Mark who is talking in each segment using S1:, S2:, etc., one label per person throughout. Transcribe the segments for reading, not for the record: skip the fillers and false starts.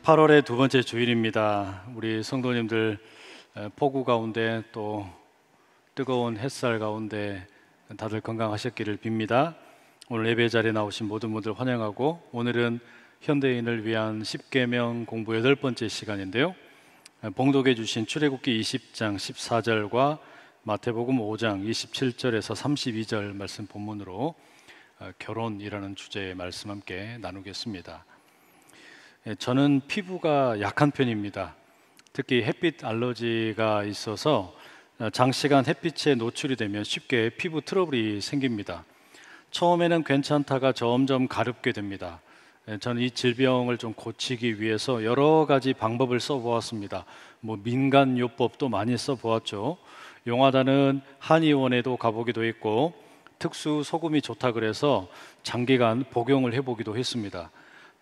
S1: 8월의 두 번째 주일입니다. 우리 성도님들 폭우 가운데 또 뜨거운 햇살 가운데 다들 건강하셨기를 빕니다. 오늘 예배 자리에 나오신 모든 분들 환영하고, 오늘은 현대인을 위한 10계명 공부 8번째 시간인데요. 봉독해 주신 출애굽기 20장 14절과 마태복음 5장 27절에서 32절 말씀 본문으로 결혼이라는 주제의 말씀 함께 나누겠습니다. 저는 피부가 약한 편입니다. 특히 햇빛 알러지가 있어서 장시간 햇빛에 노출이 되면 쉽게 피부 트러블이 생깁니다. 처음에는 괜찮다가 점점 가렵게 됩니다. 저는 이 질병을 좀 고치기 위해서 여러 가지 방법을 써보았습니다. 민간요법도 많이 써보았죠. 용하다는 한의원에도 가보기도 했고, 특수 소금이 좋다 그래서 장기간 복용을 해보기도 했습니다.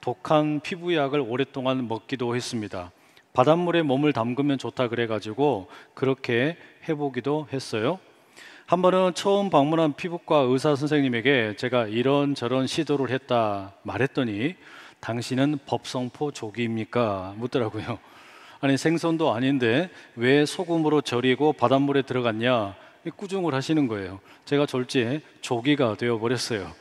S1: 독한 피부약을 오랫동안 먹기도 했습니다. 바닷물에 몸을 담그면 좋다 그래가지고 그렇게 해보기도 했어요. 한 번은 처음 방문한 피부과 의사 선생님에게 제가 이런저런 시도를 했다 말했더니 당신은 법성포 조기입니까? 묻더라고요. 아니, 생선도 아닌데 왜 소금으로 절이고 바닷물에 들어갔냐? 꾸중을 하시는 거예요. 제가 졸지에 조기가 되어버렸어요.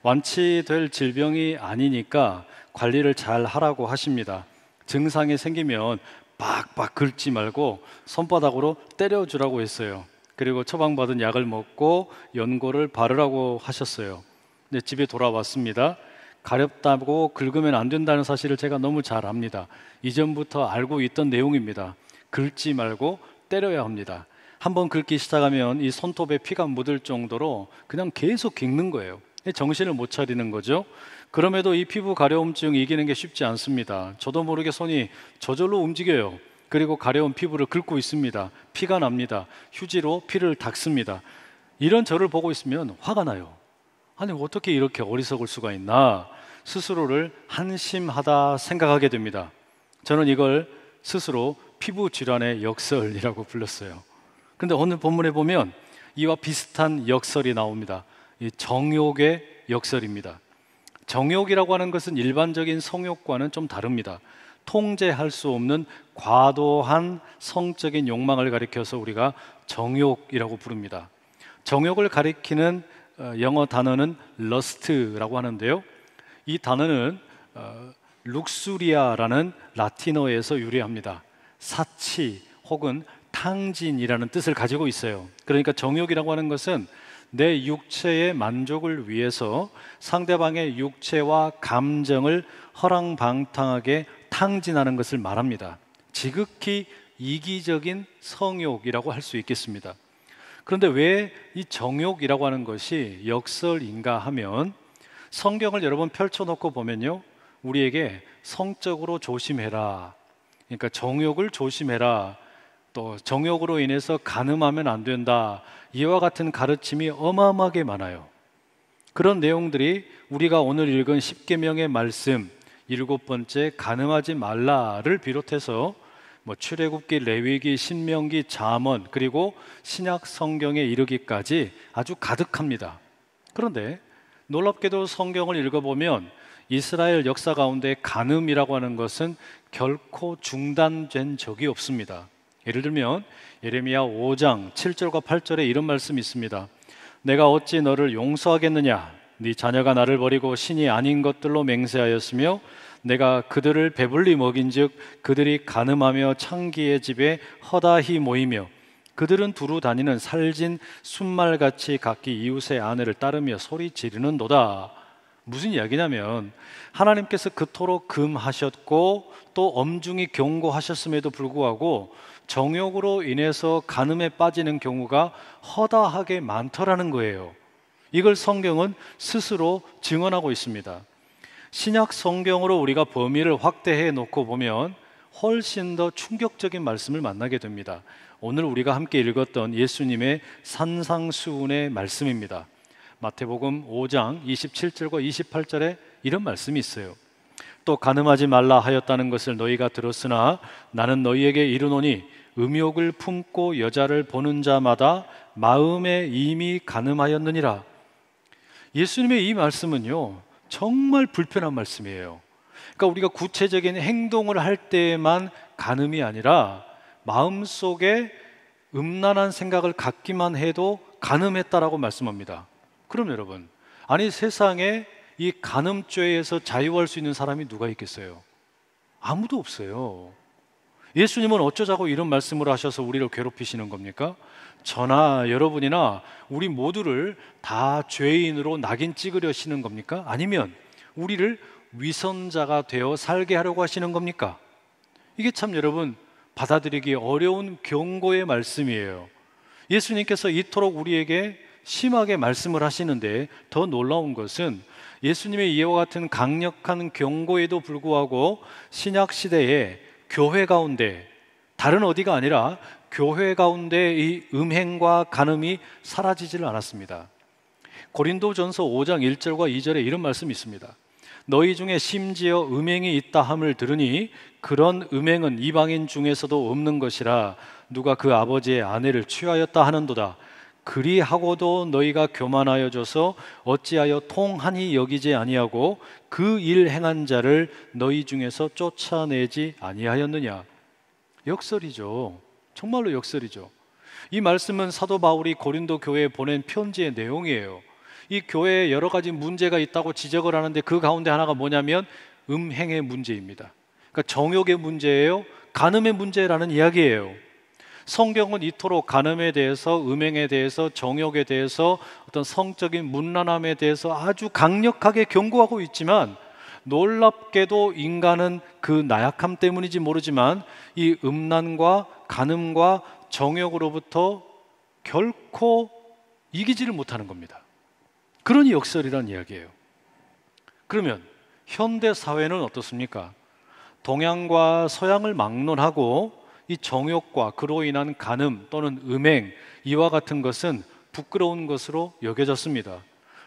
S1: 완치될 질병이 아니니까 관리를 잘 하라고 하십니다. 증상이 생기면 빡빡 긁지 말고 손바닥으로 때려주라고 했어요. 그리고 처방받은 약을 먹고 연고를 바르라고 하셨어요. 근데 집에 돌아왔습니다. 가렵다고 긁으면 안 된다는 사실을 제가 너무 잘 압니다. 이전부터 알고 있던 내용입니다. 긁지 말고 때려야 합니다. 한번 긁기 시작하면 이 손톱에 피가 묻을 정도로 그냥 계속 긁는 거예요. 정신을 못 차리는 거죠. 그럼에도 이 피부 가려움증 이기는 게 쉽지 않습니다. 저도 모르게 손이 저절로 움직여요. 그리고 가려운 피부를 긁고 있습니다. 피가 납니다. 휴지로 피를 닦습니다. 이런 저를 보고 있으면 화가 나요. 아니, 어떻게 이렇게 어리석을 수가 있나? 스스로를 한심하다 생각하게 됩니다. 저는 이걸 스스로 피부 질환의 역설이라고 불렀어요. 그런데 오늘 본문에 보면 이와 비슷한 역설이 나옵니다. 이 정욕의 역설입니다. 정욕이라고 하는 것은 일반적인 성욕과는 좀 다릅니다. 통제할 수 없는 과도한 성적인 욕망을 가리켜서 우리가 정욕이라고 부릅니다. 정욕을 가리키는 영어 단어는 lust라고 하는데요. 이 단어는 룩수리아라는 라틴어에서 유래합니다. 사치 혹은 탕진이라는 뜻을 가지고 있어요. 그러니까 정욕이라고 하는 것은 내 육체의 만족을 위해서 상대방의 육체와 감정을 허랑방탕하게 탕진하는 것을 말합니다. 지극히 이기적인 성욕이라고 할 수 있겠습니다. 그런데 왜 이 정욕이라고 하는 것이 역설인가 하면, 성경을 여러 번 펼쳐놓고 보면요, 우리에게 성적으로 조심해라, 그러니까 정욕을 조심해라, 또 정욕으로 인해서 간음하면 안 된다, 이와 같은 가르침이 어마어마하게 많아요. 그런 내용들이 우리가 오늘 읽은 10계명의 말씀 7번째 간음하지 말라를 비롯해서 출애굽기, 레위기, 신명기, 잠언, 그리고 신약 성경에 이르기까지 아주 가득합니다. 그런데 놀랍게도 성경을 읽어보면 이스라엘 역사 가운데 간음이라고 하는 것은 결코 중단된 적이 없습니다. 예를 들면 예레미야 5장 7절과 8절에 이런 말씀이 있습니다. 내가 어찌 너를 용서하겠느냐? 네 자녀가 나를 버리고 신이 아닌 것들로 맹세하였으며 내가 그들을 배불리 먹인즉 그들이 간음하며 창기의 집에 허다히 모이며 그들은 두루 다니는 살진 순말같이 각기 이웃의 아내를 따르며 소리 지르는도다. 무슨 이야기냐면, 하나님께서 그토록 금하셨고 또 엄중히 경고하셨음에도 불구하고 정욕으로 인해서 간음에 빠지는 경우가 허다하게 많더라는 거예요. 이걸 성경은 스스로 증언하고 있습니다. 신약 성경으로 우리가 범위를 확대해 놓고 보면 훨씬 더 충격적인 말씀을 만나게 됩니다. 오늘 우리가 함께 읽었던 예수님의 산상수훈의 말씀입니다. 마태복음 5장 27절과 28절에 이런 말씀이 있어요. 또 간음하지 말라 하였다는 것을 너희가 들었으나 나는 너희에게 이르노니 음욕을 품고 여자를 보는 자마다 마음에 이미 간음하였느니라. 예수님의 이 말씀은요, 정말 불편한 말씀이에요. 그러니까 그러니까 우리가 구체적인 행동을 할 때만 간음이 아니라 마음속에 음란한 생각을 갖기만 해도 간음했다라고 말씀합니다. 그럼 여러분, 아니 세상에 이 간음죄에서 자유할 수 있는 사람이 누가 있겠어요? 아무도 없어요. 예수님은 어쩌자고 이런 말씀을 하셔서 우리를 괴롭히시는 겁니까? 저나 여러분이나 우리 모두를 다 죄인으로 낙인 찍으려시는 겁니까? 아니면 우리를 위선자가 되어 살게 하려고 하시는 겁니까? 이게 참 여러분 받아들이기 어려운 경고의 말씀이에요. 예수님께서 이토록 우리에게 심하게 말씀을 하시는데 더 놀라운 것은 예수님의 이와 같은 강력한 경고에도 불구하고 신약 시대에 교회 가운데, 다른 어디가 아니라 교회 가운데 이 음행과 간음이 사라지지를 않았습니다. 고린도전서 5장 1절과 2절에 이런 말씀이 있습니다. 너희 중에 심지어 음행이 있다 함을 들으니 그런 음행은 이방인 중에서도 없는 것이라 누가 그 아버지의 아내를 취하였다 하는도다. 그리하고도 너희가 교만하여져서 어찌하여 통한히 여기지 아니하고 그 일 행한 자를 너희 중에서 쫓아내지 아니하였느냐. 역설이죠. 정말로 역설이죠. 이 말씀은 사도 바울이 고린도 교회에 보낸 편지의 내용이에요. 이 교회에 여러 가지 문제가 있다고 지적을 하는데 그 가운데 하나가 뭐냐면 음행의 문제입니다. 그러니까 정욕의 문제예요, 간음의 문제라는 이야기예요. 성경은 이토록 간음에 대해서, 음행에 대해서, 정욕에 대해서, 어떤 성적인 문란함에 대해서 아주 강력하게 경고하고 있지만 놀랍게도 인간은 그 나약함 때문인지 모르지만 이 음란과 간음과 정욕으로부터 결코 이기지를 못하는 겁니다. 그러니 역설이란 이야기예요. 그러면 현대 사회는 어떻습니까? 동양과 서양을 막론하고 이 정욕과 그로 인한 간음 또는 음행, 이와 같은 것은 부끄러운 것으로 여겨졌습니다.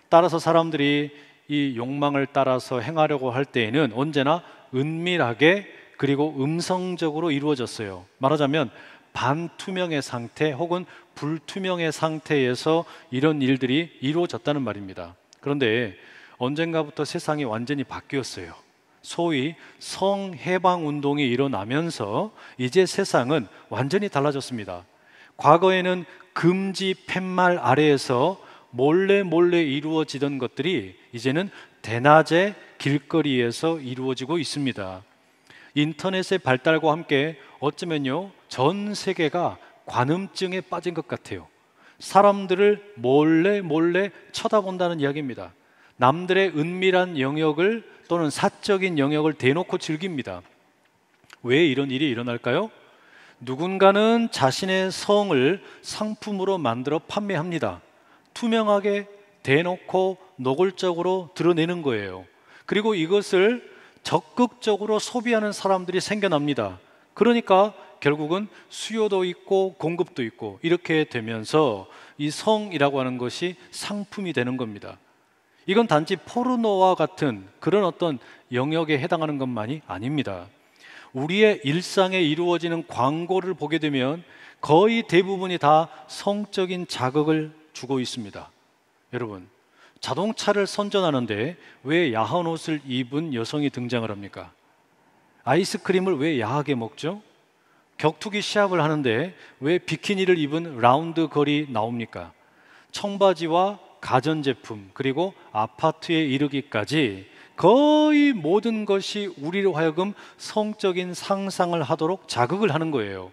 S1: 따라서 사람들이 이 욕망을 따라서 행하려고 할 때에는 언제나 은밀하게 그리고 음성적으로 이루어졌어요. 말하자면 반투명의 상태 혹은 불투명의 상태에서 이런 일들이 이루어졌다는 말입니다. 그런데 언젠가부터 세상이 완전히 바뀌었어요. 소위 성해방운동이 일어나면서 이제 세상은 완전히 달라졌습니다. 과거에는 금지 팻말 아래에서 몰래 이루어지던 것들이 이제는 대낮에 길거리에서 이루어지고 있습니다. 인터넷의 발달과 함께 어쩌면요, 전 세계가 관음증에 빠진 것 같아요. 사람들을 몰래 쳐다본다는 이야기입니다. 남들의 은밀한 영역을 또는 사적인 영역을 대놓고 즐깁니다. 왜 이런 일이 일어날까요? 누군가는 자신의 성을 상품으로 만들어 판매합니다. 투명하게 대놓고 노골적으로 드러내는 거예요. 그리고 이것을 적극적으로 소비하는 사람들이 생겨납니다. 그러니까 결국은 수요도 있고 공급도 있고 이렇게 되면서 이 성이라고 하는 것이 상품이 되는 겁니다. 이건 단지 포르노와 같은 그런 어떤 영역에 해당하는 것만이 아닙니다. 우리의 일상에 이루어지는 광고를 보게 되면 거의 대부분이 다 성적인 자극을 주고 있습니다. 여러분, 자동차를 선전하는데 왜 야한 옷을 입은 여성이 등장을 합니까? 아이스크림을 왜 야하게 먹죠? 격투기 시합을 하는데 왜 비키니를 입은 라운드 걸이 나옵니까? 청바지와 가전제품 그리고 아파트에 이르기까지 거의 모든 것이 우리로 하여금 성적인 상상을 하도록 자극을 하는 거예요.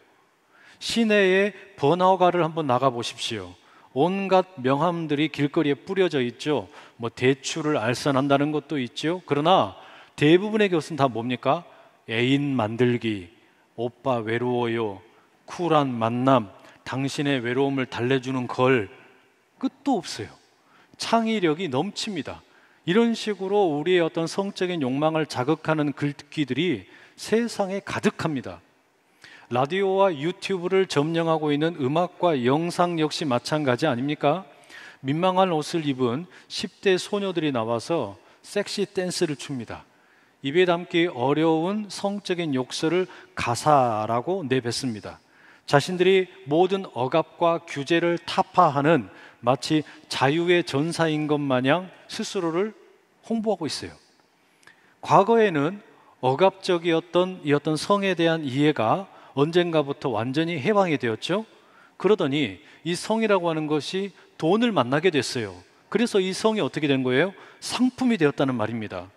S1: 시내에 번화가를 한번 나가 보십시오. 온갖 명함들이 길거리에 뿌려져 있죠. 뭐 대출을 알선한다는 것도 있죠. 그러나 대부분의 것은 다 뭡니까? 애인 만들기, 오빠 외로워요, 쿨한 만남, 당신의 외로움을 달래주는 걸, 끝도 없어요. 창의력이 넘칩니다. 이런 식으로 우리의 어떤 성적인 욕망을 자극하는 글귀들이 세상에 가득합니다. 라디오와 유튜브를 점령하고 있는 음악과 영상 역시 마찬가지 아닙니까? 민망한 옷을 입은 10대 소녀들이 나와서 섹시 댄스를 춥니다. 입에 담기 어려운 성적인 욕설을 가사라고 내뱉습니다. 자신들이 모든 억압과 규제를 타파하는 마치 자유의 전사인 것 마냥 스스로를 홍보하고 있어요. 과거에는 억압적이었던 이 어떤 성에 대한 이해가 언젠가부터 완전히 해방이 되었죠. 그러더니 이 성이라고 하는 것이 돈을 만나게 됐어요. 그래서 이 성이 어떻게 된 거예요? 상품이 되었다는 말입니다.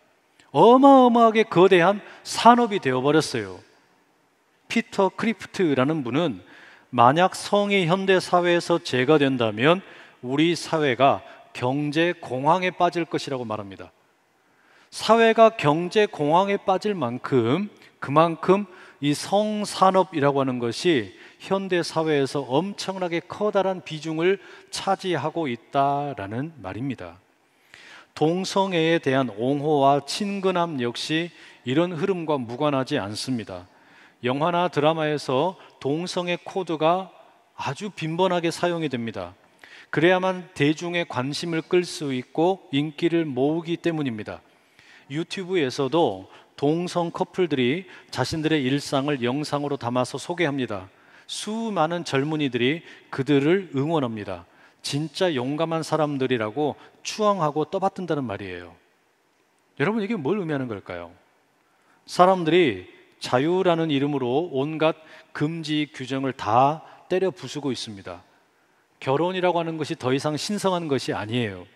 S1: 어마어마하게 거대한 산업이 되어버렸어요. 피터 크리프트라는 분은 만약 성이 현대 사회에서 제거된다면 우리 사회가 경제 공황에 빠질 것이라고 말합니다. 사회가 경제 공황에 빠질 만큼 그만큼 이 성산업이라고 하는 것이 현대 사회에서 엄청나게 커다란 비중을 차지하고 있다라는 말입니다. 동성애에 대한 옹호와 친근함 역시 이런 흐름과 무관하지 않습니다. 영화나 드라마에서 동성애 코드가 아주 빈번하게 사용이 됩니다. 그래야만 대중의 관심을 끌 수 있고 인기를 모으기 때문입니다. 유튜브에서도 동성 커플들이 자신들의 일상을 영상으로 담아서 소개합니다. 수많은 젊은이들이 그들을 응원합니다. 진짜 용감한 사람들이라고 추앙하고 떠받든다는 말이에요. 여러분, 이게 뭘 의미하는 걸까요? 사람들이 자유라는 이름으로 온갖 금지 규정을 다 때려 부수고 있습니다. 결혼이라고 하는 것이 더 이상 신성한 것이 아니에요.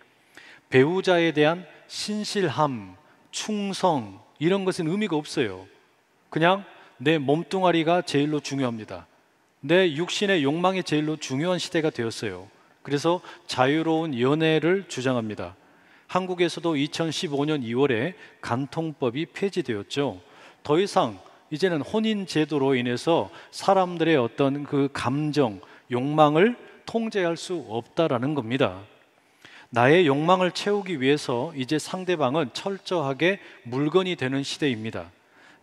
S1: 배우자에 대한 신실함, 충성, 이런 것은 의미가 없어요. 그냥 내 몸뚱아리가 제일로 중요합니다. 내 육신의 욕망이 제일로 중요한 시대가 되었어요. 그래서 자유로운 연애를 주장합니다. 한국에서도 2015년 2월에 간통법이 폐지되었죠. 더 이상 이제는 혼인 제도로 인해서 사람들의 어떤 그 감정, 욕망을 통제할 수 없다라는 겁니다. 나의 욕망을 채우기 위해서 이제 상대방은 철저하게 물건이 되는 시대입니다.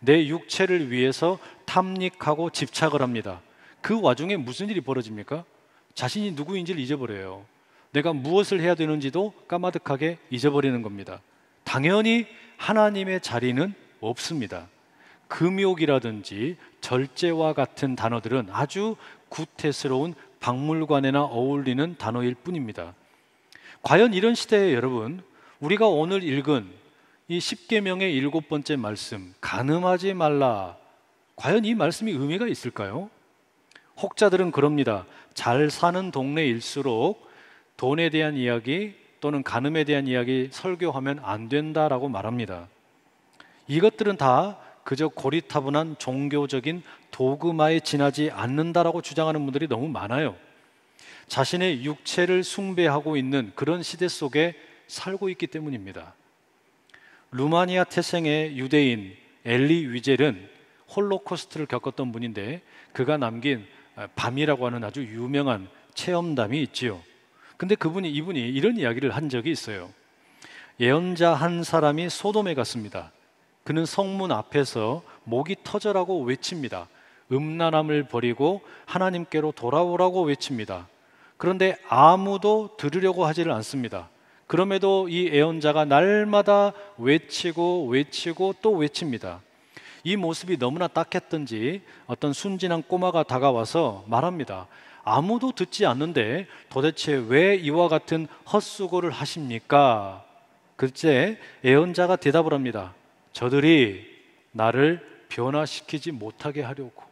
S1: 내 육체를 위해서 탐닉하고 집착을 합니다. 그 와중에 무슨 일이 벌어집니까? 자신이 누구인지를 잊어버려요. 내가 무엇을 해야 되는지도 까마득하게 잊어버리는 겁니다. 당연히 하나님의 자리는 없습니다. 금욕이라든지 절제와 같은 단어들은 아주 구태스러운 박물관에나 어울리는 단어일 뿐입니다. 과연 이런 시대에 여러분, 우리가 오늘 읽은 이 10계명의 7번째 말씀, 간음하지 말라, 과연 이 말씀이 의미가 있을까요? 혹자들은 그럽니다. 잘 사는 동네일수록 돈에 대한 이야기 또는 간음에 대한 이야기 설교하면 안 된다라고 말합니다. 이것들은 다 그저 고리타분한 종교적인 도그마에 지나지 않는다라고 주장하는 분들이 너무 많아요. 자신의 육체를 숭배하고 있는 그런 시대 속에 살고 있기 때문입니다. 루마니아 태생의 유대인 엘리 위젤은 홀로코스트를 겪었던 분인데 그가 남긴 밤이라고 하는 아주 유명한 체험담이 있지요. 근데 이분이 이런 이야기를 한 적이 있어요. 예언자 한 사람이 소돔에 갔습니다. 그는 성문 앞에서 목이 터져라고 외칩니다. 음란함을 버리고 하나님께로 돌아오라고 외칩니다. 그런데 아무도 들으려고 하지를 않습니다. 그럼에도 이 예언자가 날마다 외치고 또 외칩니다. 이 모습이 너무나 딱했던지 어떤 순진한 꼬마가 다가와서 말합니다. 아무도 듣지 않는데 도대체 왜 이와 같은 헛수고를 하십니까? 그때 예언자가 대답을 합니다. 저들이 나를 변화시키지 못하게 하려고,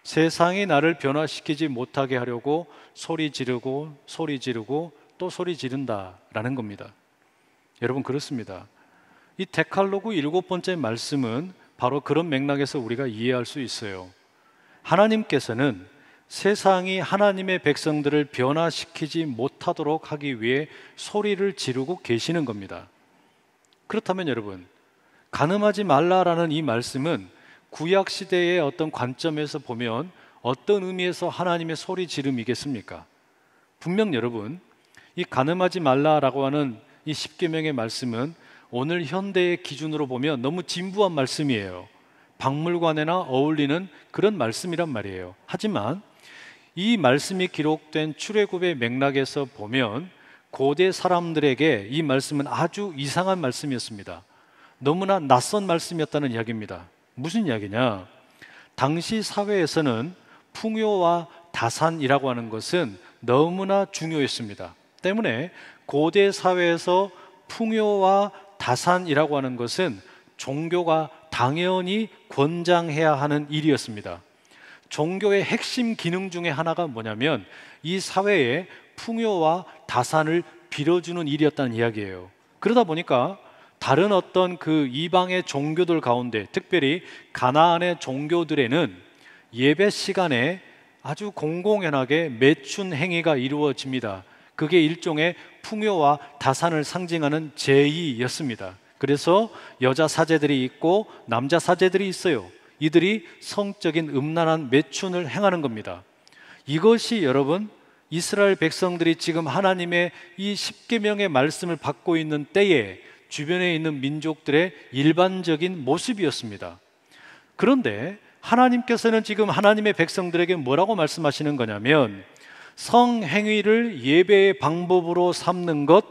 S1: 세상이 나를 변화시키지 못하게 하려고 소리 지르고 또 소리 지른다라는 겁니다. 여러분, 그렇습니다. 이 데칼로그 7번째 말씀은 바로 그런 맥락에서 우리가 이해할 수 있어요. 하나님께서는 세상이 하나님의 백성들을 변화시키지 못하도록 하기 위해 소리를 지르고 계시는 겁니다. 그렇다면 여러분, 간음하지 말라라는 이 말씀은 구약 시대의 어떤 관점에서 보면 어떤 의미에서 하나님의 소리 지름이겠습니까? 분명 여러분, 이 간음하지 말라라고 하는 이 10계명의 말씀은 오늘 현대의 기준으로 보면 너무 진부한 말씀이에요. 박물관에나 어울리는 그런 말씀이란 말이에요. 하지만 이 말씀이 기록된 출애굽의 맥락에서 보면 고대 사람들에게 이 말씀은 아주 이상한 말씀이었습니다. 너무나 낯선 말씀이었다는 이야기입니다. 무슨 이야기냐? 당시 사회에서는 풍요와 다산이라고 하는 것은 너무나 중요했습니다. 때문에 고대 사회에서 풍요와 다산이라고 하는 것은 종교가 당연히 권장해야 하는 일이었습니다. 종교의 핵심 기능 중에 하나가 뭐냐면 이 사회에 풍요와 다산을 빌어주는 일이었다는 이야기예요. 그러다 보니까 다른 어떤 그 이방의 종교들 가운데, 특별히 가나안의 종교들에는 예배 시간에 아주 공공연하게 매춘 행위가 이루어집니다. 그게 일종의 풍요와 다산을 상징하는 제의였습니다. 그래서 여자 사제들이 있고 남자 사제들이 있어요. 이들이 성적인 음란한 매춘을 행하는 겁니다. 이것이 여러분, 이스라엘 백성들이 지금 하나님의 이 십계명의 말씀을 받고 있는 때에 주변에 있는 민족들의 일반적인 모습이었습니다. 그런데 하나님께서는 지금 하나님의 백성들에게 뭐라고 말씀하시는 거냐면, 성행위를 예배의 방법으로 삼는 것,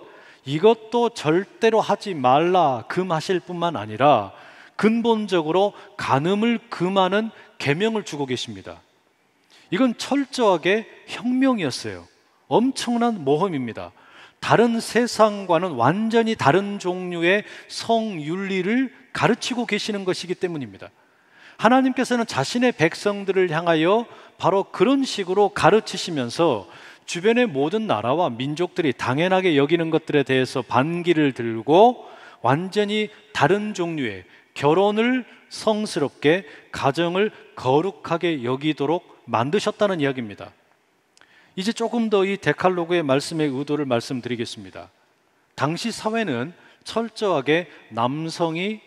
S1: 이것도 절대로 하지 말라 금하실 뿐만 아니라 근본적으로 간음을 금하는 계명을 주고 계십니다. 이건 철저하게 혁명이었어요. 엄청난 모험입니다. 다른 세상과는 완전히 다른 종류의 성윤리를 가르치고 계시는 것이기 때문입니다. 하나님께서는 자신의 백성들을 향하여 바로 그런 식으로 가르치시면서 주변의 모든 나라와 민족들이 당연하게 여기는 것들에 대해서 반기를 들고 완전히 다른 종류의 결혼을 성스럽게, 가정을 거룩하게 여기도록 만드셨다는 이야기입니다. 이제 조금 더 이 데칼로그의 말씀의 의도를 말씀드리겠습니다. 당시 사회는 철저하게 남성이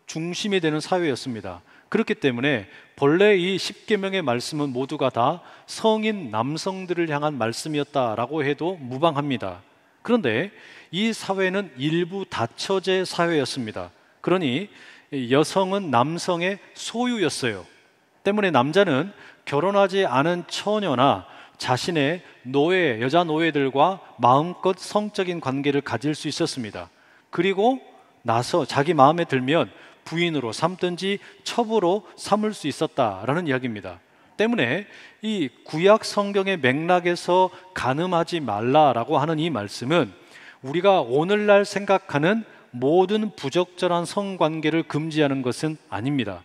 S1: 중심이 되는 사회였습니다. 그렇기 때문에 본래 이 십계명의 말씀은 모두가 다 성인 남성들을 향한 말씀이었다라고 해도 무방합니다. 그런데 이 사회는 일부 다처제 사회였습니다. 그러니 여성은 남성의 소유였어요. 때문에 남자는 결혼하지 않은 처녀나 자신의 노예, 여자 노예들과 마음껏 성적인 관계를 가질 수 있었습니다. 그리고 나서 자기 마음에 들면 부인으로 삼든지 첩으로 삼을 수 있었다라는 이야기입니다. 때문에 이 구약 성경의 맥락에서 간음하지 말라라고 하는 이 말씀은 우리가 오늘날 생각하는 모든 부적절한 성관계를 금지하는 것은 아닙니다.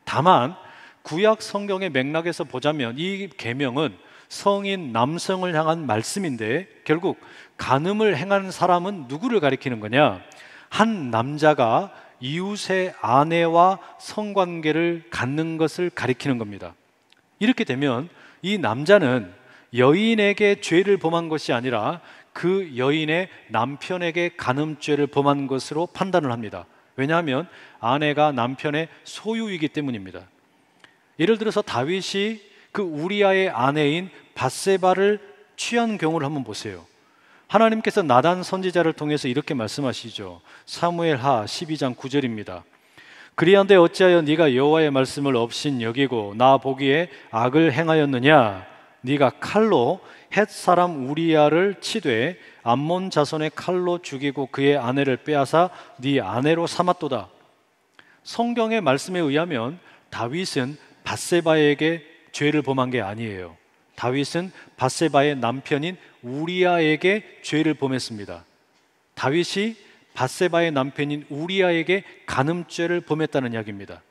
S1: 다만 구약 성경의 맥락에서 보자면 이 계명은 성인 남성을 향한 말씀인데, 결국 간음을 행하는 사람은 누구를 가리키는 거냐? 한 남자가 이웃의 아내와 성관계를 갖는 것을 가리키는 겁니다. 이렇게 되면 이 남자는 여인에게 죄를 범한 것이 아니라 그 여인의 남편에게 간음죄를 범한 것으로 판단을 합니다. 왜냐하면 아내가 남편의 소유이기 때문입니다. 예를 들어서 다윗이 그 우리아의 아내인 밧세바를 취한 경우를 한번 보세요. 하나님께서 나단 선지자를 통해서 이렇게 말씀하시죠. 사무엘하 12장 9절입니다. 그리한데 어찌하여 네가 여호와의 말씀을 업신 여기고 나 보기에 악을 행하였느냐? 네가 칼로 헷 사람 우리아를 치되 암몬 자손의 칼로 죽이고 그의 아내를 빼앗아 네 아내로 삼았도다. 성경의 말씀에 의하면 다윗은 밧세바에게 죄를 범한 게 아니에요. 다윗은 밧세바의 남편인 우리아에게 죄를 범했습니다. 다윗이 밧세바의 남편인 우리아에게 간음죄를 범했다는 이야기입니다.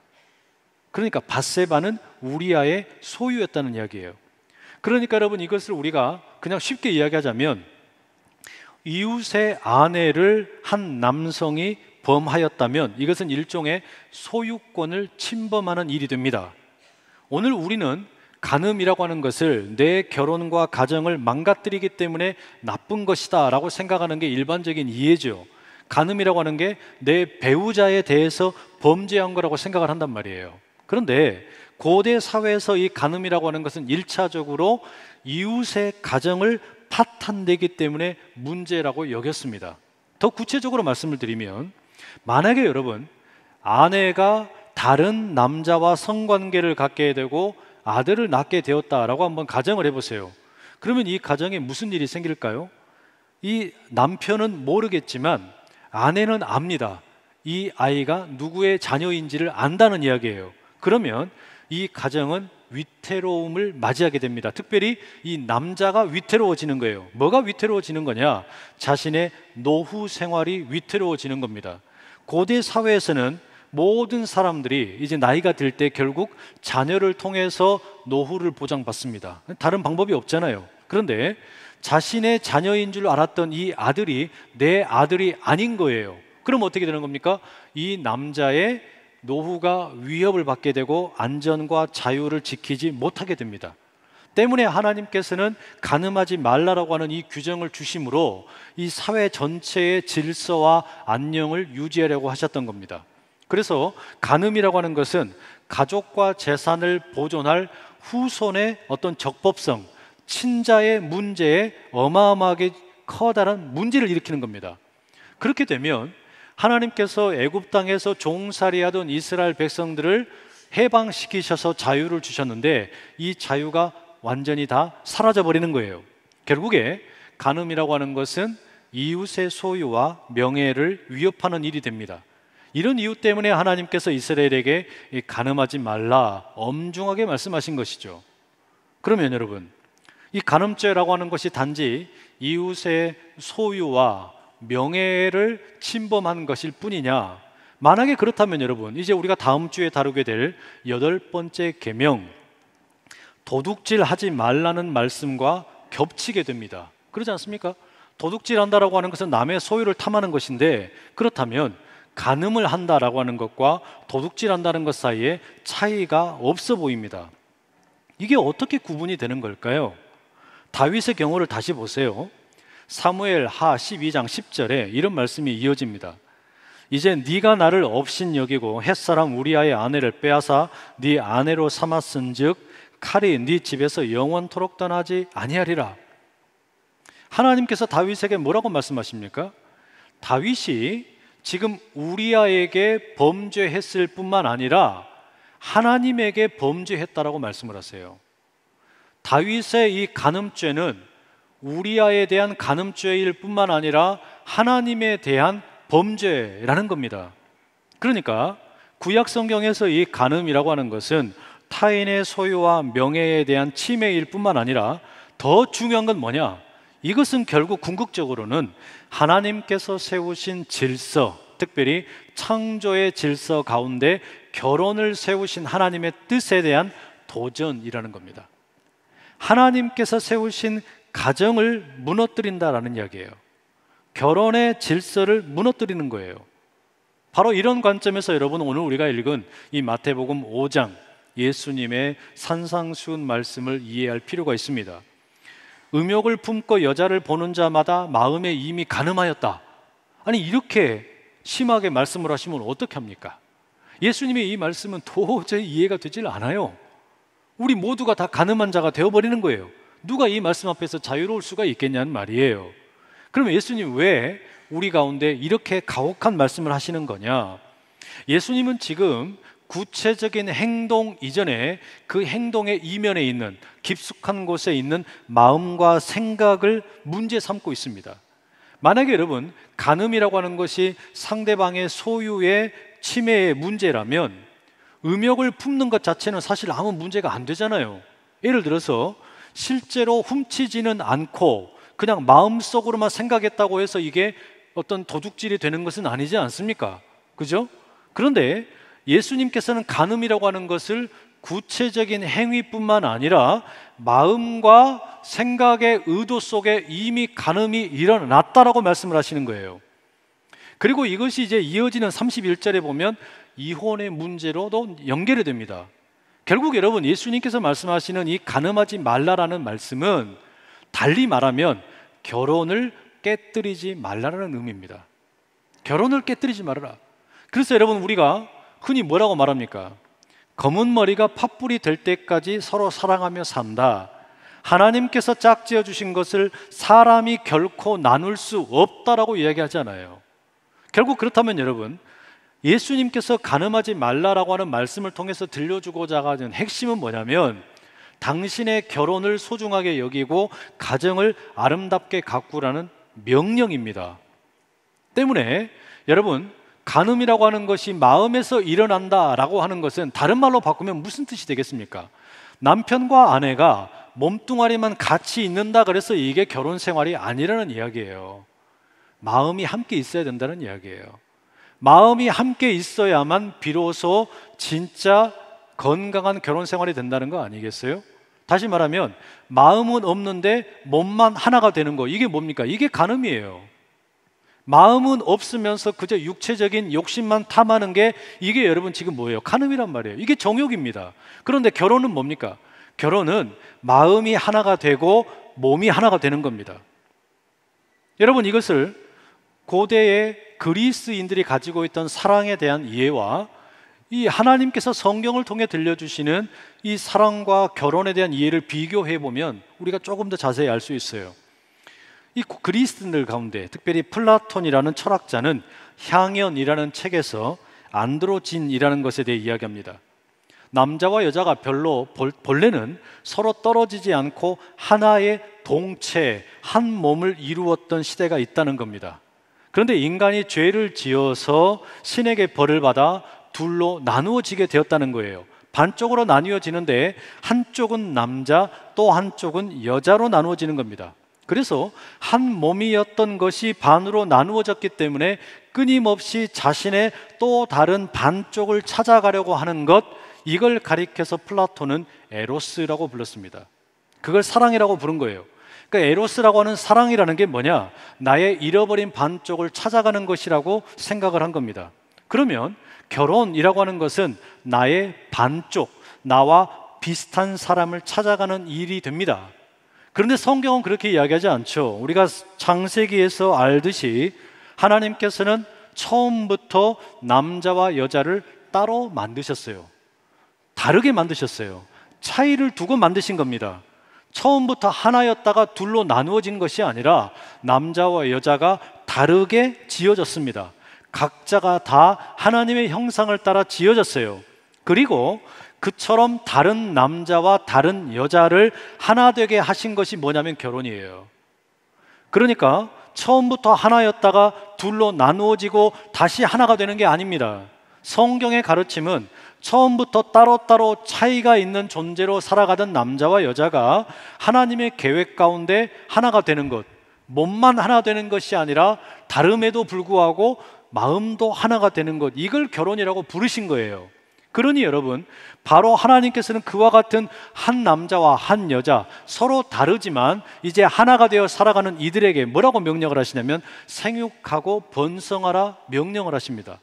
S1: 그러니까 밧세바는 우리아의 소유였다는 이야기예요. 그러니까 여러분, 이것을 우리가 그냥 쉽게 이야기하자면 이웃의 아내를 한 남성이 범하였다면 이것은 일종의 소유권을 침범하는 일이 됩니다. 오늘 우리는 간음이라고 하는 것을 내 결혼과 가정을 망가뜨리기 때문에 나쁜 것이다 라고 생각하는 게 일반적인 이해죠. 간음이라고 하는 게 내 배우자에 대해서 범죄한 거라고 생각을 한단 말이에요. 그런데 고대 사회에서 이 간음이라고 하는 것은 1차적으로 이웃의 가정을 파탄내기 때문에 문제라고 여겼습니다. 더 구체적으로 말씀을 드리면, 만약에 여러분 아내가 다른 남자와 성관계를 갖게 되고 아들을 낳게 되었다라고 한번 가정을 해보세요. 그러면 이 가정에 무슨 일이 생길까요? 이 남편은 모르겠지만 아내는 압니다. 이 아이가 누구의 자녀인지를 안다는 이야기예요. 그러면 이 가정은 위태로움을 맞이하게 됩니다. 특별히 이 남자가 위태로워지는 거예요. 뭐가 위태로워지는 거냐? 자신의 노후 생활이 위태로워지는 겁니다. 고대 사회에서는 모든 사람들이 이제 나이가 들 때 결국 자녀를 통해서 노후를 보장받습니다. 다른 방법이 없잖아요. 그런데 자신의 자녀인 줄 알았던 이 아들이 내 아들이 아닌 거예요. 그럼 어떻게 되는 겁니까? 이 남자의 노후가 위협을 받게 되고 안전과 자유를 지키지 못하게 됩니다. 때문에 하나님께서는 가늠하지 말라라고 하는 이 규정을 주심으로 이 사회 전체의 질서와 안녕을 유지하려고 하셨던 겁니다. 그래서 간음이라고 하는 것은 가족과 재산을 보존할 후손의 어떤 적법성, 친자의 문제에 어마어마하게 커다란 문제를 일으키는 겁니다. 그렇게 되면 하나님께서 애굽 땅에서 종살이하던 이스라엘 백성들을 해방시키셔서 자유를 주셨는데 이 자유가 완전히 다 사라져 버리는 거예요. 결국에 간음이라고 하는 것은 이웃의 소유와 명예를 위협하는 일이 됩니다. 이런 이유 때문에 하나님께서 이스라엘에게 간음하지 말라 엄중하게 말씀하신 것이죠. 그러면 여러분, 이 간음죄라고 하는 것이 단지 이웃의 소유와 명예를 침범한 것일 뿐이냐? 만약에 그렇다면 여러분, 이제 우리가 다음 주에 다루게 될 8번째 계명, 도둑질 하지 말라는 말씀과 겹치게 됩니다. 그러지 않습니까? 도둑질 한다라고 하는 것은 남의 소유를 탐하는 것인데, 그렇다면 간음을 한다라고 하는 것과 도둑질 한다는 것 사이에 차이가 없어 보입니다. 이게 어떻게 구분이 되는 걸까요? 다윗의 경우를 다시 보세요. 사무엘 하 12장 10절에 이런 말씀이 이어집니다. 이제 네가 나를 업신 여기고 햇사람 우리아의 아내를 빼앗아 네 아내로 삼았은즉 칼이 네 집에서 영원토록 떠나지 아니하리라. 하나님께서 다윗에게 뭐라고 말씀하십니까? 다윗이 지금 우리아에게 범죄했을 뿐만 아니라 하나님에게 범죄했다라고 말씀을 하세요. 다윗의 이 간음죄는 우리아에 대한 간음죄일 뿐만 아니라 하나님에 대한 범죄라는 겁니다. 그러니까 구약 성경에서 이 간음이라고 하는 것은 타인의 소유와 명예에 대한 침해일 뿐만 아니라 더 중요한 건 뭐냐? 이것은 결국 궁극적으로는 하나님께서 세우신 질서, 특별히 창조의 질서 가운데 결혼을 세우신 하나님의 뜻에 대한 도전이라는 겁니다. 하나님께서 세우신 가정을 무너뜨린다라는 이야기예요. 결혼의 질서를 무너뜨리는 거예요. 바로 이런 관점에서 여러분, 오늘 우리가 읽은 이 마태복음 5장 예수님의 산상수훈 말씀을 이해할 필요가 있습니다. 음욕을 품고 여자를 보는 자마다 마음에 이미 간음하였다. 아니, 이렇게 심하게 말씀을 하시면 어떻게 합니까? 예수님의 이 말씀은 도저히 이해가 되질 않아요. 우리 모두가 다 간음한 자가 되어버리는 거예요. 누가 이 말씀 앞에서 자유로울 수가 있겠냐는 말이에요. 그러면 예수님 왜 우리 가운데 이렇게 가혹한 말씀을 하시는 거냐? 예수님은 지금 구체적인 행동 이전에 그 행동의 이면에 있는 깊숙한 곳에 있는 마음과 생각을 문제 삼고 있습니다. 만약에 여러분, 간음이라고 하는 것이 상대방의 소유의 침해의 문제라면 음욕을 품는 것 자체는 사실 아무 문제가 안 되잖아요. 예를 들어서 실제로 훔치지는 않고 그냥 마음속으로만 생각했다고 해서 이게 어떤 도둑질이 되는 것은 아니지 않습니까? 그죠? 그런데 예수님께서는 간음이라고 하는 것을 구체적인 행위뿐만 아니라 마음과 생각의 의도 속에 이미 간음이 일어났다라고 말씀을 하시는 거예요. 그리고 이것이 이제 이어지는 31절에 보면 이혼의 문제로도 연결이 됩니다. 결국 여러분, 예수님께서 말씀하시는 이 간음하지 말라라는 말씀은 달리 말하면 결혼을 깨뜨리지 말라라는 의미입니다. 결혼을 깨뜨리지 말아라. 그래서 여러분, 우리가 흔히 뭐라고 말합니까? 검은 머리가 팥불이 될 때까지 서로 사랑하며 산다. 하나님께서 짝지어 주신 것을 사람이 결코 나눌 수 없다라고 이야기하잖아요. 결국 그렇다면 여러분, 예수님께서 간음하지 말라라고 하는 말씀을 통해서 들려주고자 하는 핵심은 뭐냐면 당신의 결혼을 소중하게 여기고 가정을 아름답게 가꾸라는 명령입니다. 때문에 여러분, 간음이라고 하는 것이 마음에서 일어난다라고 하는 것은 다른 말로 바꾸면 무슨 뜻이 되겠습니까? 남편과 아내가 몸뚱아리만 같이 있는다 그래서 이게 결혼 생활이 아니라는 이야기예요. 마음이 함께 있어야 된다는 이야기예요. 마음이 함께 있어야만 비로소 진짜 건강한 결혼 생활이 된다는 거 아니겠어요? 다시 말하면 마음은 없는데 몸만 하나가 되는 거, 이게 뭡니까? 이게 간음이에요. 마음은 없으면서 그저 육체적인 욕심만 탐하는 게, 이게 여러분 지금 뭐예요? 간음이란 말이에요. 이게 정욕입니다. 그런데 결혼은 뭡니까? 결혼은 마음이 하나가 되고 몸이 하나가 되는 겁니다. 여러분, 이것을 고대의 그리스인들이 가지고 있던 사랑에 대한 이해와 이 하나님께서 성경을 통해 들려주시는 이 사랑과 결혼에 대한 이해를 비교해 보면 우리가 조금 더 자세히 알 수 있어요. 이 그리스인들 가운데 특별히 플라톤이라는 철학자는 향연이라는 책에서 안드로진이라는 것에 대해 이야기합니다. 남자와 여자가 본래는 서로 떨어지지 않고 하나의 동체, 한 몸을 이루었던 시대가 있다는 겁니다. 그런데 인간이 죄를 지어서 신에게 벌을 받아 둘로 나누어지게 되었다는 거예요. 반쪽으로 나뉘어지는데 한쪽은 남자, 또 한쪽은 여자로 나누어지는 겁니다. 그래서 한 몸이었던 것이 반으로 나누어졌기 때문에 끊임없이 자신의 또 다른 반쪽을 찾아가려고 하는 것, 이걸 가리켜서 플라톤은 에로스라고 불렀습니다. 그걸 사랑이라고 부른 거예요. 그러니까 에로스라고 하는 사랑이라는 게 뭐냐? 나의 잃어버린 반쪽을 찾아가는 것이라고 생각을 한 겁니다. 그러면 결혼이라고 하는 것은 나의 반쪽, 나와 비슷한 사람을 찾아가는 일이 됩니다. 그런데 성경은 그렇게 이야기하지 않죠. 우리가 창세기에서 알듯이 하나님께서는 처음부터 남자와 여자를 따로 만드셨어요. 다르게 만드셨어요. 차이를 두고 만드신 겁니다. 처음부터 하나였다가 둘로 나누어진 것이 아니라 남자와 여자가 다르게 지어졌습니다. 각자가 다 하나님의 형상을 따라 지어졌어요. 그리고 그처럼 다른 남자와 다른 여자를 하나 되게 하신 것이 뭐냐면 결혼이에요. 그러니까 처음부터 하나였다가 둘로 나누어지고 다시 하나가 되는 게 아닙니다. 성경의 가르침은 처음부터 따로따로 차이가 있는 존재로 살아가던 남자와 여자가 하나님의 계획 가운데 하나가 되는 것, 몸만 하나 되는 것이 아니라 다름에도 불구하고 마음도 하나가 되는 것, 이걸 결혼이라고 부르신 거예요. 그러니 여러분, 바로 하나님께서는 그와 같은 한 남자와 한 여자, 서로 다르지만 이제 하나가 되어 살아가는 이들에게 뭐라고 명령을 하시냐면 생육하고 번성하라 명령을 하십니다.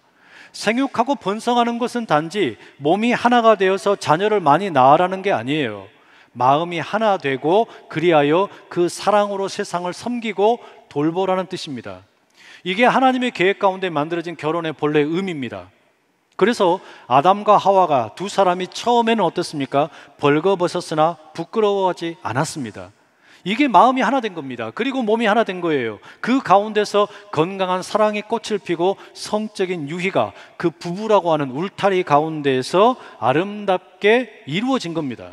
S1: 생육하고 번성하는 것은 단지 몸이 하나가 되어서 자녀를 많이 낳으라는 게 아니에요. 마음이 하나 되고 그리하여 그 사랑으로 세상을 섬기고 돌보라는 뜻입니다. 이게 하나님의 계획 가운데 만들어진 결혼의 본래 의미입니다. 그래서 아담과 하와가 두 사람이 처음에는 어떻습니까? 벌거벗었으나 부끄러워하지 않았습니다. 이게 마음이 하나 된 겁니다. 그리고 몸이 하나 된 거예요. 그 가운데서 건강한 사랑의 꽃을 피고 성적인 유희가 그 부부라고 하는 울타리 가운데에서 아름답게 이루어진 겁니다.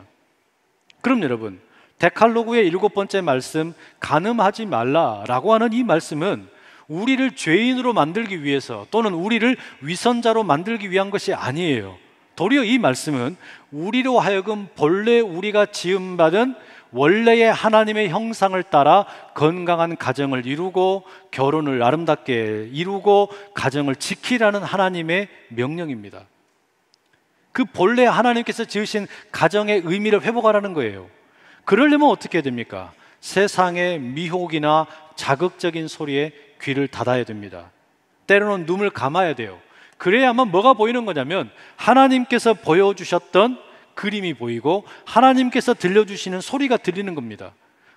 S1: 그럼 여러분, 데칼로그의 7번째 말씀, 간음하지 말라라고 하는 이 말씀은 우리를 죄인으로 만들기 위해서 또는 우리를 위선자로 만들기 위한 것이 아니에요. 도리어 이 말씀은 우리로 하여금 본래 우리가 지음받은 원래의 하나님의 형상을 따라 건강한 가정을 이루고 결혼을 아름답게 이루고 가정을 지키라는 하나님의 명령입니다. 그 본래 하나님께서 지으신 가정의 의미를 회복하라는 거예요. 그러려면 어떻게 됩니까? 세상의 미혹이나 자극적인 소리에 귀를 닫아야 됩니다. 때로는 눈을 감아야 돼요. 그래야만 뭐가 보이는 거냐면 하나님께서 보여주셨던 그림이 보이고 하나님께서 들려주시는 소리가 들리는 겁니다.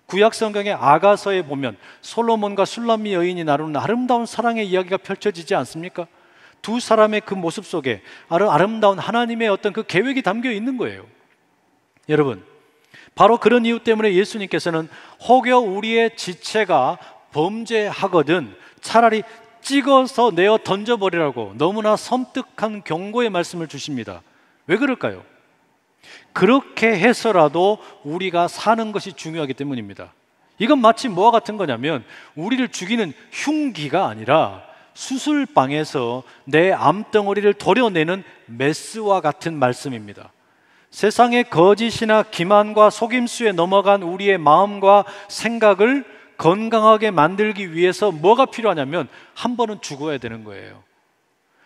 S1: 구약 성경의 아가서에 보면 솔로몬과 술람미 여인이 나누는 아름다운 사랑의 이야기가 펼쳐지지 않습니까? 두 사람의 그 모습 속에 아름다운 하나님의 어떤 그 계획이 담겨 있는 거예요. 여러분, 바로 그런 이유 때문에 예수님께서는 혹여 우리의 지체가 범죄하거든 차라리 찍어서 내어 던져버리라고 너무나 섬뜩한 경고의 말씀을 주십니다. 왜 그럴까요? 그렇게 해서라도 우리가 사는 것이 중요하기 때문입니다. 이건 마치 뭐와 같은 거냐면 우리를 죽이는 흉기가 아니라 수술방에서 내 암덩어리를 도려내는 메스와 같은 말씀입니다. 세상의 거짓이나 기만과 속임수에 넘어간 우리의 마음과 생각을 건강하게 만들기 위해서 뭐가 필요하냐면 한 번은 죽어야 되는 거예요.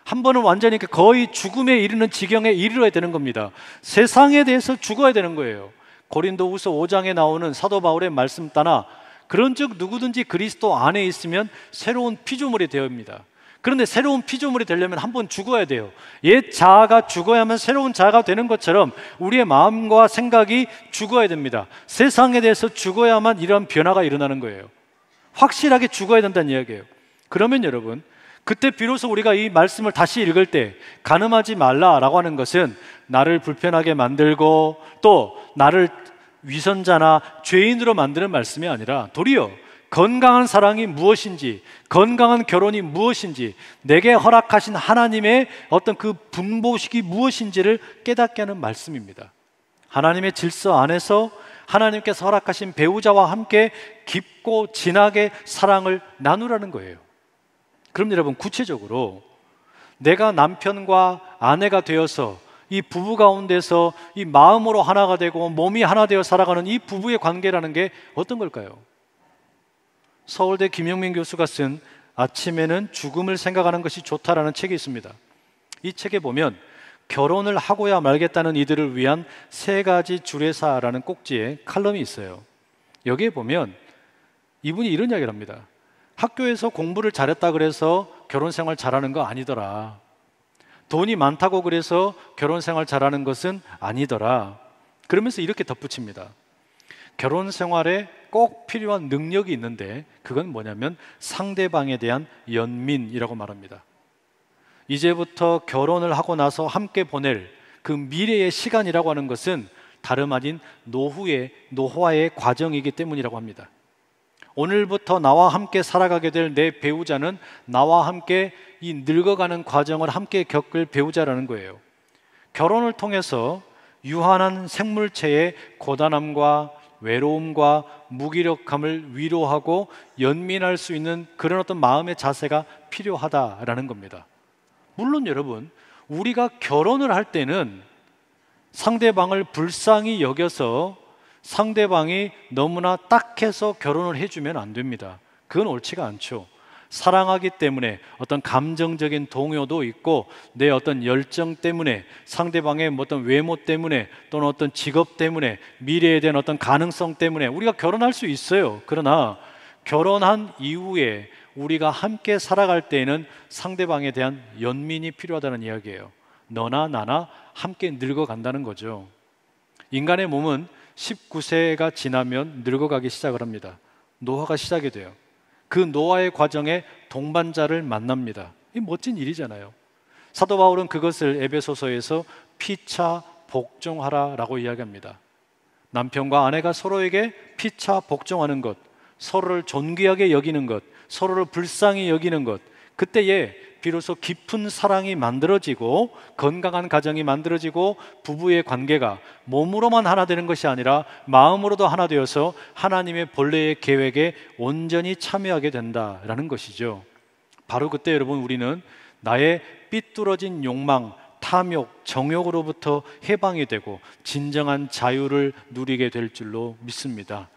S1: 한 번은 완전히 거의 죽음에 이르는 지경에 이르러야 되는 겁니다. 세상에 대해서 죽어야 되는 거예요. 고린도후서 5장에 나오는 사도 바울의 말씀 따라 그런즉 누구든지 그리스도 안에 있으면 새로운 피조물이 되어입니다. 그런데 새로운 피조물이 되려면 한 번 죽어야 돼요. 옛 자아가 죽어야만 새로운 자아가 되는 것처럼 우리의 마음과 생각이 죽어야 됩니다. 세상에 대해서 죽어야만 이런 변화가 일어나는 거예요. 확실하게 죽어야 된다는 이야기예요. 그러면 여러분, 그때 비로소 우리가 이 말씀을 다시 읽을 때 간음하지 말라라고 하는 것은 나를 불편하게 만들고 또 나를 위선자나 죄인으로 만드는 말씀이 아니라 도리어 건강한 사랑이 무엇인지, 건강한 결혼이 무엇인지, 내게 허락하신 하나님의 어떤 그 분보식이 무엇인지를 깨닫게 하는 말씀입니다. 하나님의 질서 안에서 하나님께서 허락하신 배우자와 함께 깊고 진하게 사랑을 나누라는 거예요. 그럼 여러분, 구체적으로 내가 남편과 아내가 되어서 이 부부 가운데서 이 마음으로 하나가 되고 몸이 하나 되어 살아가는 이 부부의 관계라는 게 어떤 걸까요? 서울대 김영민 교수가 쓴 아침에는 죽음을 생각하는 것이 좋다라는 책이 있습니다. 이 책에 보면 결혼을 하고야 말겠다는 이들을 위한 3가지 주례사라는 꼭지에 칼럼이 있어요. 여기에 보면 이분이 이런 이야기를 합니다. 학교에서 공부를 잘했다 그래서 결혼 생활 잘하는 거 아니더라. 돈이 많다고 그래서 결혼 생활 잘하는 것은 아니더라. 그러면서 이렇게 덧붙입니다. 결혼 생활에 꼭 필요한 능력이 있는데 그건 뭐냐면 상대방에 대한 연민이라고 말합니다. 이제부터 결혼을 하고 나서 함께 보낼 그 미래의 시간이라고 하는 것은 다름 아닌 노화의 과정이기 때문이라고 합니다. 오늘부터 나와 함께 살아가게 될 내 배우자는 나와 함께 이 늙어가는 과정을 함께 겪을 배우자라는 거예요. 결혼을 통해서 유한한 생물체의 고단함과 외로움과 무기력함을 위로하고 연민할 수 있는 그런 어떤 마음의 자세가 필요하다라는 겁니다. 물론 여러분, 우리가 결혼을 할 때는 상대방을 불쌍히 여겨서 상대방이 너무나 딱해서 결혼을 해주면 안 됩니다. 그건 옳지가 않죠. 사랑하기 때문에 어떤 감정적인 동요도 있고 내 어떤 열정 때문에 상대방의 어떤 외모 때문에 또는 어떤 직업 때문에 미래에 대한 어떤 가능성 때문에 우리가 결혼할 수 있어요. 그러나 결혼한 이후에 우리가 함께 살아갈 때에는 상대방에 대한 연민이 필요하다는 이야기예요. 너나 나나 함께 늙어간다는 거죠. 인간의 몸은 19세가 지나면 늙어가기 시작을 합니다. 노화가 시작이 돼요. 그 노화의 과정에 동반자를 만납니다. 이 멋진 일이잖아요. 사도 바울은 그것을 에베소서에서 피차 복종하라라고 이야기합니다. 남편과 아내가 서로에게 피차 복종하는 것, 서로를 존귀하게 여기는 것, 서로를 불쌍히 여기는 것, 그때에 비로소 깊은 사랑이 만들어지고 건강한 가정이 만들어지고 부부의 관계가 몸으로만 하나 되는 것이 아니라 마음으로도 하나 되어서 하나님의 본래의 계획에 온전히 참여하게 된다라는 것이죠. 바로 그때 여러분, 우리는 나의 삐뚤어진 욕망, 탐욕, 정욕으로부터 해방이 되고 진정한 자유를 누리게 될 줄로 믿습니다.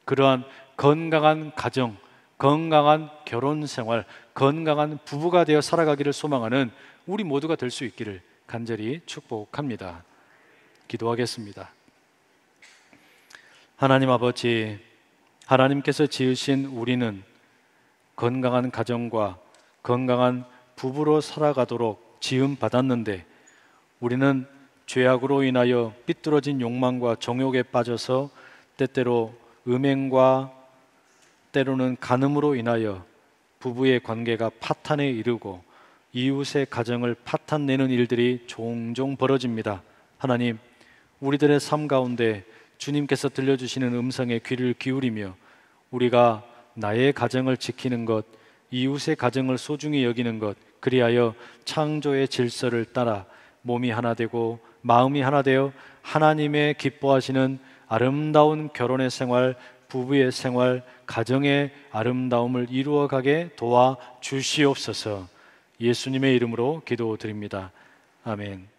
S1: 그러한 건강한 가정, 건강한 결혼 생활, 건강한 부부가 되어 살아가기를 소망하는 우리 모두가 될 수 있기를 간절히 축복합니다. 기도하겠습니다. 하나님 아버지, 하나님께서 지으신 우리는 건강한 가정과 건강한 부부로 살아가도록 지음 받았는데 우리는 죄악으로 인하여 삐뚤어진 욕망과 정욕에 빠져서 때때로 음행과 때로는 간음으로 인하여 부부의 관계가 파탄에 이르고 이웃의 가정을 파탄내는 일들이 종종 벌어집니다. 하나님, 우리들의 삶 가운데 주님께서 들려주시는 음성에 귀를 기울이며 우리가 나의 가정을 지키는 것, 이웃의 가정을 소중히 여기는 것, 그리하여 창조의 질서를 따라 몸이 하나 되고 마음이 하나 되어 하나님의 기뻐하시는 아름다운 결혼의 생활, 부부의 생활, 가정의 아름다움을 이루어가게 도와 주시옵소서. 예수님의 이름으로 기도드립니다. 아멘.